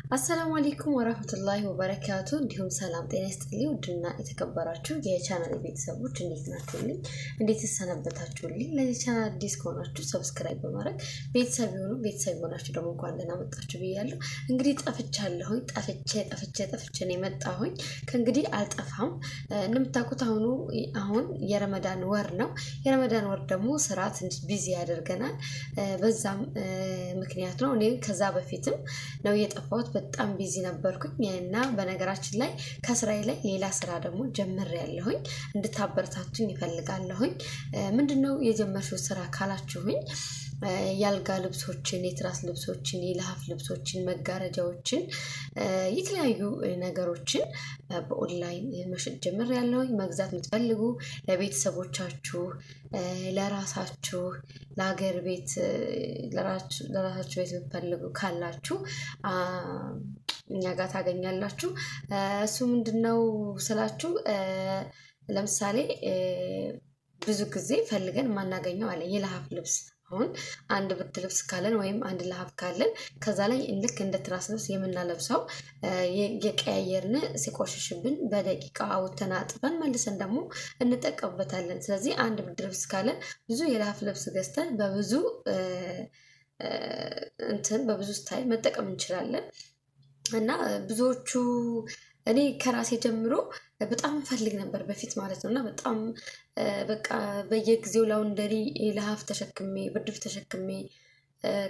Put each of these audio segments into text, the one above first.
አሰላሙ አለይኩም ወራህመቱላሂ ወበረካቱ እንዲሁም ሰላም ጤና ይስጥልኝ ውድና የተከበራችሁ የቻናል ቤተሰቦች እንዴት ናችሁልኝ እንዴት ተሰነበታችሁልኝ ለዚህ ቻናል አዲስ ከሆናችሁ ሰብስክራይብ በማድረግ ቤተሰብ ሆናችሁ ደግሞ እንኳን ደህና መጣችሁ ብያለሁ እንግዲህ ጠፍቻለሁኝ ጠፍቼ ነው የመጣሁኝ ከእንግዲህ አልጠፋም እንደምታውቁት አሁን የረመዳን ወር ነው የረመዳን ወር ደግሞ ስራ ትንሽ ቢዚ ያደርገናል በዛም ምክንያት ነው እኔ ከዛ በፊትም ነው የጠፋሁት በጣም ቢዚ ነበርኩኝ እና በነገራችን ላይ ከስራዬ ላይ ሌላ ስራ ደግሞ ጀምሬያለሁኝ እንድታበረታቱኝ ይፈልጋለሁኝ ምንድነው የጀመርሽው ስራ ካላችሁኝ ያልጋ ልብሶችን የትራስ ልብሶችን የለሐፍ ልብሶችን መጋረጃዎችን የተለያዩ ነገሮችን በኦንላይን መሸጥ ጀምሬያለሁኝ መግዛት የምትፈልጉ ለቤተሰቦቻችሁ ለራሳችሁ ለሀገር ቤት ለራሳችሁ ቤት የምትፈልጉ ካላችሁ እኛ ጋር ታገኛላችሁ እሱ ምንድነው ስላችሁ ለምሳሌ ብዙ ጊዜ ፈልገን ማናገኘው አለ የለሐፍ ልብስ አሁን አንድ ብርድ ልብስ ካለን ወይም አንድ ለሐፍ ካለን ከዛ ላይ ልክ እንደ ትራስ ልብስ የምናለብሰው የቀያየርን ሲቆሽሽብን በደቂቃ አውጥተን አጥበን መልሰን ደግሞ እንጠቀምበታለን ስለዚህ አንድ ብርድ ልብስ ካለን ብዙ የለሐፍ ልብስ ገዝተን በብዙ ስታይል መጠቀም እንችላለን እና ብዙዎቹ እኔ ከራሴ ጀምሮ በጣም ፈልግ ነበር በፊት ማለት ነውና በጣም በቃ በየጊዜው ላውንደሪ ለሐፍ ተሸክሜ ብርድ ልብስ ተሸክሜ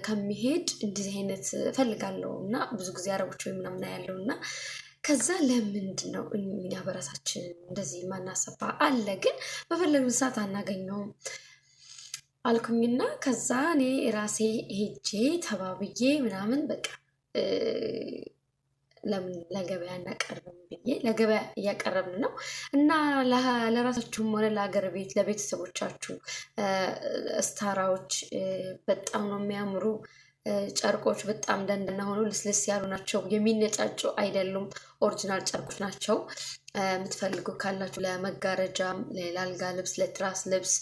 ከመሄድ እንደዚህ አይነት ፈልጋለሁና ብዙ ጊዜ አረቦች ወይ ምናምን ያለውና ከዛ ለምንድነው እኛ በራሳችን እንደዚህ ማናሰፋ አለ ግን በፈለግን ሰዓት አናገኘውም አልኩኝና ከዛ እኔ ራሴ ሄጄ ተባብዬ ምናምን በቃ ለምን ለገበያ እናቀርብም ብዬ ለገበያ እያቀረብን ነው እና ለራሳችሁም ሆነ ለሀገር ቤት ለቤተሰቦቻችሁ ስታራዎች በጣም ነው የሚያምሩ ጨርቆች በጣም ደንደና ሆኖ ልስልስ ያሉ ናቸው የሚነጫጩ አይደሉም ኦሪጂናል ጨርቆች ናቸው የምትፈልጉ ካላችሁ ለመጋረጃም ለአልጋ ልብስ ለትራስ ልብስ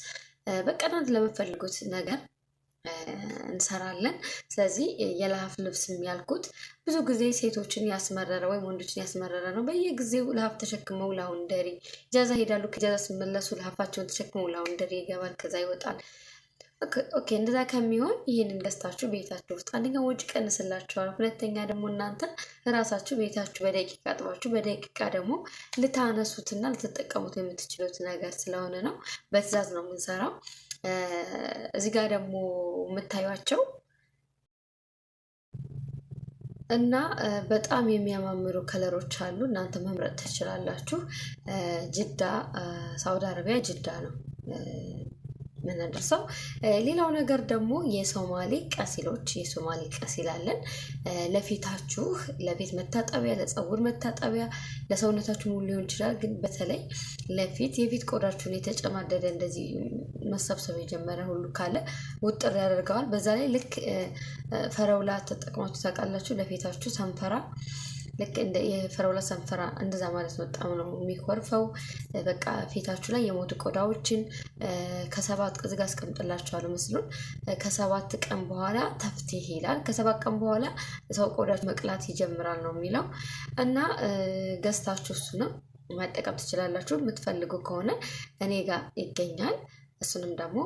በቀናት ለምትፈልጉት ነገር እንሰራለን ስለዚህ የለሐፍ ልብስም ያልኩት ብዙ ጊዜ ሴቶችን ያስመረረ ወይ ወንዶችን ያስመረረ ነው በየጊዜው ለሐፍ ተሸክመው ላውንደሪ ጃዛ ሄዳሉ ከጃዛ ሲመለሱ ለሐፋቸውን ተሸክመው ላውንደሪ ይገባል ከዛ ይወጣል ኦኬ እንደዛ ከሚሆን ይሄንን ገዝታችሁ ቤታችሁ ውስጥ አንደኛ ወጪ ቀንስላችኋል ሁለተኛ ደግሞ እናንተ ራሳችሁ ቤታችሁ በደቂቃ አጥባችሁ በደቂቃ ደግሞ ልታነሱትና ልትጠቀሙት የምትችሉት ነገር ስለሆነ ነው በትዕዛዝ ነው የምንሰራው እዚህ ጋር ደግሞ የምታዩቸው እና በጣም የሚያማምሩ ከለሮች አሉ እናንተ መምረጥ ትችላላችሁ ጅዳ ሳውዲ አረቢያ ጅዳ ነው ምንደርሰው ሌላው ነገር ደግሞ የሶማሌ ቀሲል አለን ለፊታችሁ ለቤት መታጠቢያ ለፀጉር መታጠቢያ ለሰውነታችሁ ሙሉ ሊሆን ይችላል ግን በተለይ ለፊት የፊት ቆዳችሁን የተጨማደደ እንደዚህ መሰብሰብ የጀመረ ሁሉ ካለ ውጥር ያደርገዋል በዛ ላይ ልክ ፈረውላ ተጠቅማችሁ ታውቃላችሁ ለፊታችሁ ሰንፈራ ልክ እንደ የፈረውላ ሰንፈራ እንደዛ ማለት ነው በጣም ነው የሚኮርፈው በቃ ፊታችሁ ላይ የሞቱ ቆዳዎችን ከሰባት እዚህ ጋር አስቀምጥላችኋለሁ መስሉን ከሰባት ቀን በኋላ ተፍትህ ይላል ከሰባት ቀን በኋላ ሰው ቆዳችሁ መቅላት ይጀምራል ነው የሚለው እና ገዝታችሁ እሱ ነው መጠቀም ትችላላችሁ የምትፈልጉ ከሆነ እኔ ጋር ይገኛል እሱንም ደግሞ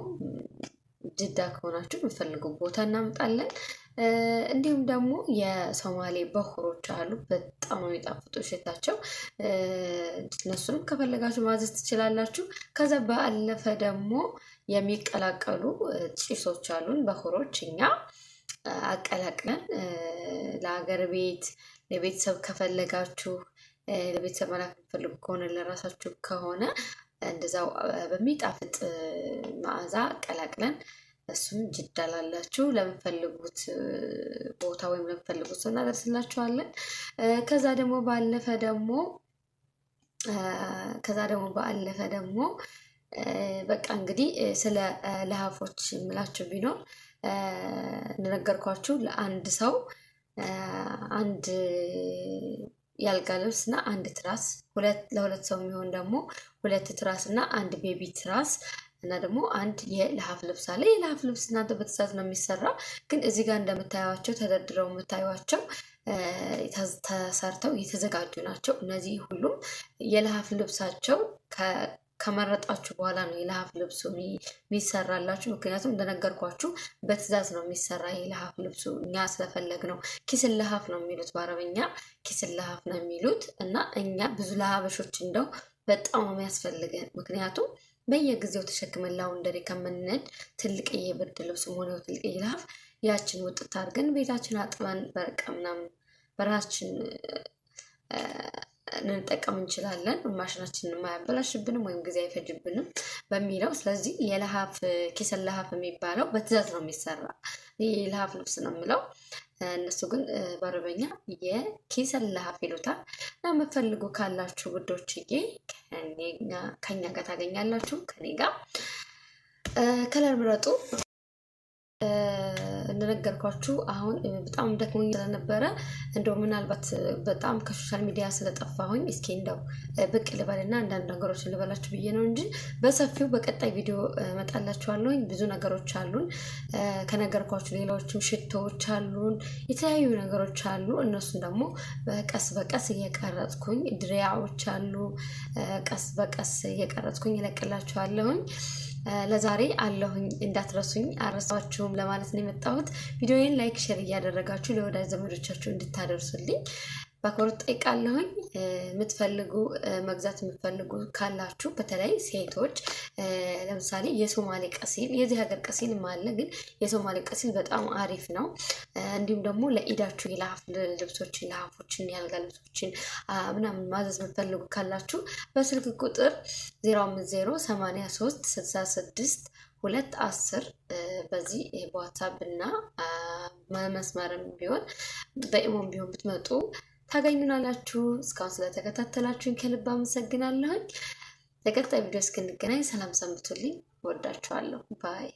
ጅዳ ከሆናችሁ የምትፈልጉ ቦታ እናመጣለን እንዲሁም ደግሞ የሶማሌ በኹሮች አሉ በጣም ነው የሚጣፍጡ ሽታቸው እነሱንም ከፈለጋችሁ ማዘዝ ትችላላችሁ ከዛ ባለፈ ደግሞ የሚቀላቀሉ ጭሶች አሉን በኹሮች እኛ አቀላቅለን ለሀገር ቤት ለቤተሰብ ከፈለጋችሁ ለቤተሰብ መላክ የምትፈልጉ ከሆነ ለራሳችሁ ከሆነ እንደዛው በሚጣፍጥ መዓዛ አቀላቅለን እሱን ጅዳ ላላችሁ ለምትፈልጉት ቦታ ወይም ለምትፈልጉት ሰው እናደርስላችኋለን ከዛ ደግሞ ባለፈ ደግሞ በቃ እንግዲህ ስለ ለሐፎች ምላችሁ ቢኖር እንደነገርኳችሁ ለአንድ ሰው አንድ ያልጋ ልብስና አንድ ትራስ ለሁለት ሰው የሚሆን ደግሞ ሁለት ትራስና አንድ ቤቢ ትራስ እና ደግሞ አንድ የለሀፍ ልብስ አለ። የለሀፍ ልብስ እናንተ በትእዛዝ ነው የሚሰራ፣ ግን እዚህ ጋር እንደምታዩቸው ተደርድረው የምታዩቸው ተሰርተው የተዘጋጁ ናቸው። እነዚህ ሁሉም የለሀፍ ልብሳቸው ከመረጣችሁ በኋላ ነው የለሀፍ ልብሱ የሚሰራላችሁ። ምክንያቱም እንደነገርኳችሁ በትእዛዝ ነው የሚሰራ የለሀፍ ልብሱ። እኛ ስለፈለግ ነው ኪስን ለሀፍ ነው የሚሉት በአረበኛ፣ ኪስን ለሀፍ ነው የሚሉት። እና እኛ ብዙ ለሀበሾች እንደው በጣም የሚያስፈልገን፣ ምክንያቱም በየጊዜው ተሸክመን ላውንደሪ ከምንነድ ትልቅዬ ብርድ ልብስ ሆነ ትልቅዬ ለሀፍ ያችን ውጥት አድርገን ቤታችን አጥበን በቃ ምናምን በራችን ልንጠቀም እንችላለን። ማሽናችንን የማያበላሽብንም ወይም ጊዜ አይፈጅብንም በሚለው። ስለዚህ የለሀፍ ኪሰን ለሀፍ የሚባለው በትእዛዝ ነው የሚሰራ የለሀፍ ልብስ ነው የምለው። እነሱ ግን በአረበኛ የኪሰን ለሀፍ ይሉታል። እና የምትፈልጉ ካላችሁ ውዶችዬ ከኛ ጋር ታገኛላችሁ። ከኔ ጋር ከለር ምረጡ። እንደነገርኳችሁ አሁን በጣም ደክሞኝ ስለነበረ እንደው ምናልባት በጣም ከሶሻል ሚዲያ ስለጠፋሁኝ እስኪ እንደው ብቅ ልበልና አንዳንድ ነገሮችን ልበላችሁ ብዬ ነው እንጂ በሰፊው በቀጣይ ቪዲዮ እመጣላችኋለሁኝ። ብዙ ነገሮች አሉን ከነገርኳችሁ፣ ሌሎችም ሽቶዎች አሉን፣ የተለያዩ ነገሮች አሉ። እነሱን ደግሞ በቀስ በቀስ እየቀረጽኩኝ፣ ድሪያዎች አሉ፣ ቀስ በቀስ እየቀረጽኩኝ እለቅላችኋለሁኝ። ለዛሬ አለሁኝ እንዳትረሱኝ፣ አረሳችሁም ለማለት ነው የመጣሁት። ቪዲዮዬን ላይክ ሼር እያደረጋችሁ ለወዳጅ ዘመዶቻችሁ እንድታደርሱልኝ በአክብሮት ጠይቃለሁኝ። የምትፈልጉ መግዛት የምትፈልጉ ካላችሁ በተለይ ሴቶች ለምሳሌ የሶማሌ ቀሲል፣ የዚህ ሀገር ቀሲል አለ፣ ግን የሶማሌ ቀሲል በጣም አሪፍ ነው። እንዲሁም ደግሞ ለኢዳችሁ የለሀፍ ልብሶችን፣ ለሀፎችን፣ የአልጋ ልብሶችን ምናምን ማዘዝ የምትፈልጉ ካላችሁ በስልክ ቁጥር 0508366 በዚህ በዋትሳፕ እና መስመርም ቢሆን በኢሞም ቢሆን ብትመጡ ታገኙናላችሁ። እስካሁን ስለተከታተላችሁኝ ከልብ አመሰግናለሁኝ። በቀጣይ ቪዲዮ እስክንገናኝ ሰላም ሰንብቱልኝ። ወዳችኋለሁ። ባይ